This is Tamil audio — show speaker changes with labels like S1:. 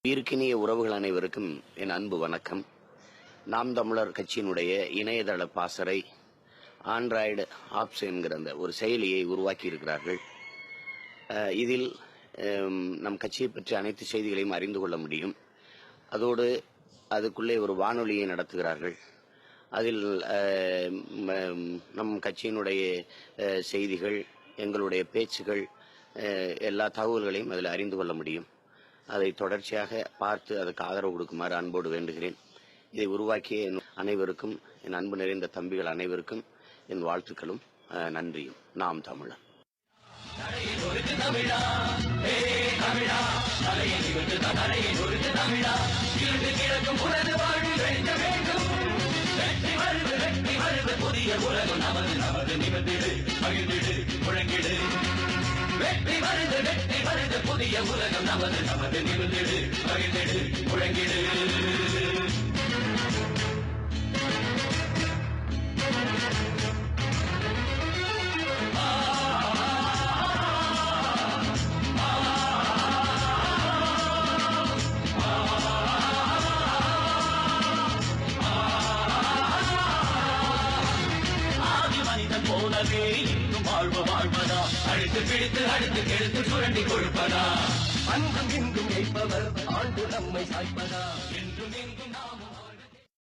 S1: உயிர்க்கினிய உறவுகள் அனைவருக்கும் என் அன்பு வணக்கம். நாம் தமிழர் கட்சியினுடைய இணையதள பாசறை ஆண்ட்ராய்டு ஆப்ஸ் என்கிற அந்த ஒரு செயலியை உருவாக்கி இருக்கிறார்கள். இதில் நம் கட்சியை பற்றி அனைத்து செய்திகளையும் அறிந்து கொள்ள முடியும். அதோடு அதுக்குள்ளே ஒரு வானொலியை நடத்துகிறார்கள். அதில் நம் கட்சியினுடைய செய்திகள், எங்களுடைய பேச்சுகள், எல்லா தகவல்களையும் அதில் அறிந்து கொள்ள முடியும். அதை தொடர்ச்சியாக பார்த்து அதுக்கு ஆதரவு கொடுக்குமாறு அன்போடு வேண்டுகிறேன். இதை உருவாக்கிய அனைவருக்கும், என் அன்பு நிறைந்த தம்பிகள் அனைவருக்கும் என் வாழ்த்துக்களும் நன்றியும். நாம் தமிழர். புதிய உலகம் நமது நமது நிமிர்ந்திடு மகிழ்ந்திடு முழங்கிடு. வெற்றி வருது வெற்றி வருது புதிய உலகம் நமது நமது நிமிர்ந்திடு மகிழ்ந்திடு முழங்கிடு. போலவே இன்னும் வாழ்வதா, அழுத்து பிடித்து அடுத்து கெடுத்து சுரண்டி கொடுப்பதா, அன்றும் இன்றும் வைப்பவர் ஆண்டு நம்மை சாய்ப்பதா, என்றும் இன்றும் நாம்